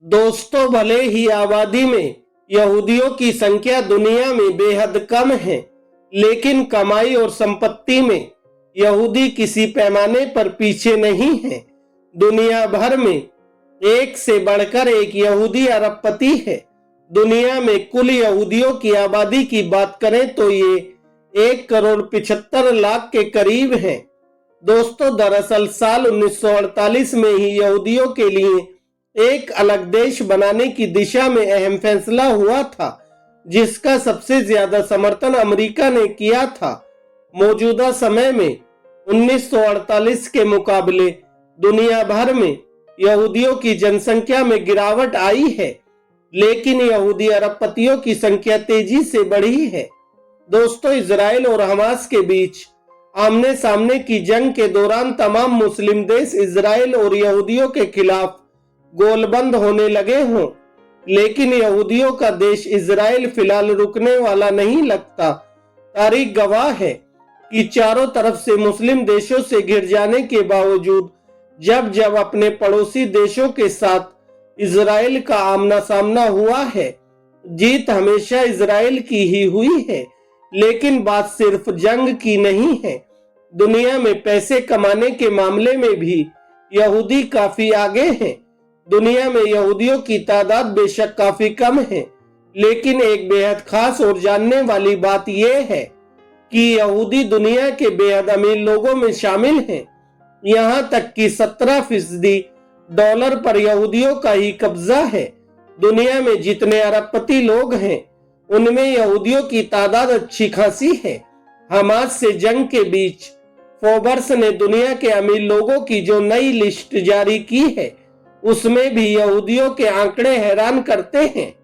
दोस्तों, भले ही आबादी में यहूदियों की संख्या दुनिया में बेहद कम है, लेकिन कमाई और संपत्ति में यहूदी किसी पैमाने पर पीछे नहीं है। दुनिया भर में एक से बढ़कर एक यहूदी अरबपति है। दुनिया में कुल यहूदियों की आबादी की बात करें तो ये 1,75,00,000 के करीब है। दोस्तों, दरअसल साल 1948 में ही यहूदियों के लिए एक अलग देश बनाने की दिशा में अहम फैसला हुआ था, जिसका सबसे ज्यादा समर्थन अमेरिका ने किया था। मौजूदा समय में 1948 के मुकाबले दुनिया भर में यहूदियों की जनसंख्या में गिरावट आई है, लेकिन यहूदी अरबपतियों की संख्या तेजी से बढ़ी है। दोस्तों, इजराइल और हमास के बीच आमने सामने की जंग के दौरान तमाम मुस्लिम देश इजराइल और यहूदियों के खिलाफ गोलबंद होने लगे हों, लेकिन यहूदियों का देश इजराइल फिलहाल रुकने वाला नहीं लगता। तारीख गवाह है कि चारों तरफ से मुस्लिम देशों से घिर जाने के बावजूद जब जब अपने पड़ोसी देशों के साथ इजराइल का आमना सामना हुआ है, जीत हमेशा इजराइल की ही हुई है। लेकिन बात सिर्फ जंग की नहीं है। दुनिया में पैसे कमाने के मामले में भी यहूदी काफी आगे हैं। दुनिया में यहूदियों की तादाद बेशक काफी कम है, लेकिन एक बेहद खास और जानने वाली बात यह है कि यहूदी दुनिया के बेहद अमीर लोगों में शामिल हैं। यहाँ तक कि 17% डॉलर पर यहूदियों का ही कब्जा है। दुनिया में जितने अरबपति लोग हैं, उनमें यहूदियों की तादाद अच्छी खासी है। हमास से जंग के बीच फोर्ब्स ने दुनिया के अमीर लोगों की जो नई लिस्ट जारी की है, उसमें भी यहूदियों के आंकड़े हैरान करते हैं।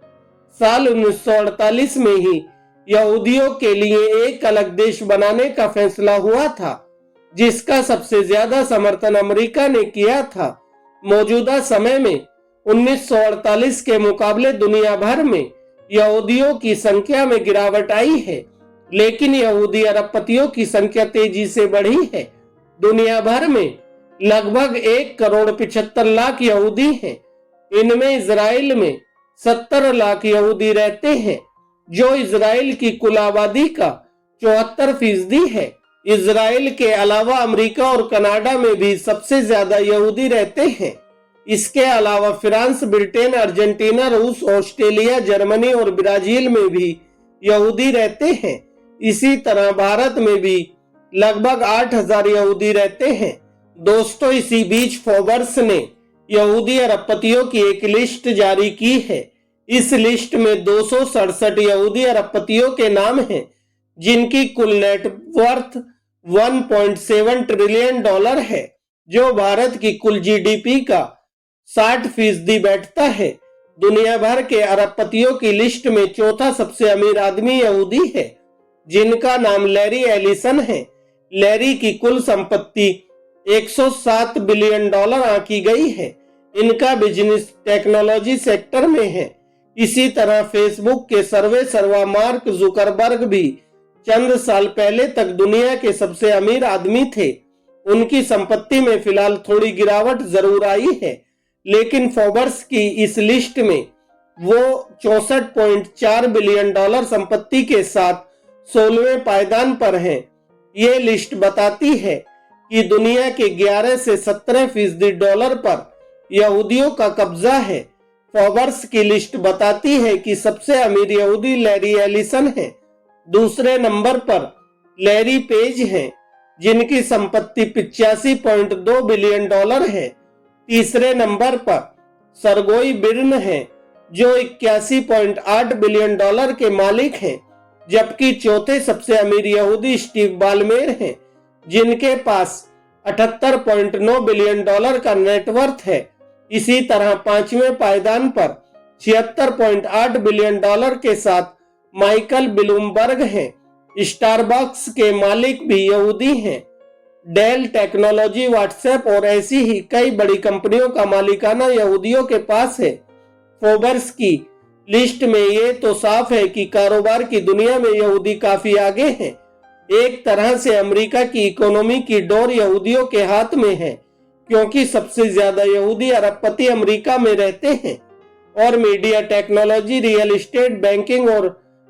साल 1948 में ही यहूदियों के लिए एक अलग देश बनाने का फैसला हुआ था, जिसका सबसे ज्यादा समर्थन अमेरिका ने किया था। मौजूदा समय में 1948 के मुकाबले दुनिया भर में यहूदियों की संख्या में गिरावट आई है, लेकिन यहूदी अरबपतियों की संख्या तेजी से बढ़ी है। दुनिया भर में लगभग 1,75,00,000 यहूदी हैं। इनमें इजराइल में 70 लाख यहूदी रहते हैं, जो इजराइल की कुल आबादी का 74% है। इजराइल के अलावा अमेरिका और कनाडा में भी सबसे ज्यादा यहूदी रहते हैं। इसके अलावा फ्रांस, ब्रिटेन, अर्जेंटीना, रूस, ऑस्ट्रेलिया, जर्मनी और ब्राजील में भी यहूदी रहते हैं। इसी तरह भारत में भी लगभग 8,000 यहूदी रहते हैं। दोस्तों, इसी बीच फोर्ब्स ने यहूदी अरबपतियों की एक लिस्ट जारी की है। इस लिस्ट में 267 यहूदी अरबपतियों के नाम हैं, जिनकी कुल नेटवर्थ 1.7 ट्रिलियन डॉलर है, जो भारत की कुल जीडीपी का 60% बैठता है। दुनिया भर के अरबपतियों की लिस्ट में चौथा सबसे अमीर आदमी यहूदी है, जिनका नाम लैरी एलिसन है। लैरी की कुल संपत्ति 107 बिलियन डॉलर आंकी गई है। इनका बिजनेस टेक्नोलॉजी सेक्टर में है। इसी तरह फेसबुक के सर्वा मार्क जुकरबर्ग भी चंद साल पहले तक दुनिया के सबसे अमीर आदमी थे। उनकी संपत्ति में फिलहाल थोड़ी गिरावट जरूर आई है, लेकिन फोर्ब्स की इस लिस्ट में वो 64.4 बिलियन डॉलर संपत्ति के साथ 16वें पायदान पर हैं। ये लिस्ट बताती है कि दुनिया के 11 से 17% डॉलर पर यहूदियों का कब्जा है। फोर्ब्स की लिस्ट बताती है कि सबसे अमीर यहूदी लैरी एलिसन है। दूसरे नंबर पर लैरी पेज हैं, जिनकी संपत्ति 85.2 बिलियन डॉलर है। तीसरे नंबर पर सरगोई बिर्न है, जो 81.8 बिलियन डॉलर के मालिक हैं, जबकि चौथे सबसे अमीर यहूदी स्टीव बालमेर हैं, जिनके पास 78.9 बिलियन डॉलर का नेटवर्थ है। इसी तरह पांचवें पायदान पर 76.8 बिलियन डॉलर के साथ माइकल ब्लूमबर्ग हैं। स्टारबक्स के मालिक भी यहूदी हैं। डेल टेक्नोलॉजी, व्हाट्सएप और ऐसी ही कई बड़ी कंपनियों का मालिकाना यहूदियों के पास है। फोर्ब्स की लिस्ट में ये तो साफ है कि कारोबार की दुनिया में यहूदी काफी आगे हैं। एक तरह से अमेरिका की इकोनॉमी की डोर यहूदियों के हाथ में है, क्योंकि सबसे ज्यादा यहूदी अरबपति अमेरिका में रहते हैं। और media, technology, real estate, banking और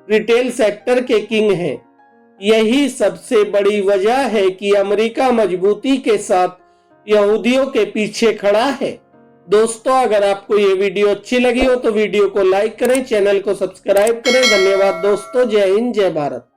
रिटेल सेक्टर के किंग हैं। यही सबसे बड़ी वजह है कि अमेरिका मजबूती के साथ यहूदियों के पीछे खड़ा है। दोस्तों, अगर आपको ये वीडियो अच्छी लगी हो तो वीडियो को लाइक करें, चैनल को सब्सक्राइब करें। धन्यवाद दोस्तों। जय हिंद, जय भारत।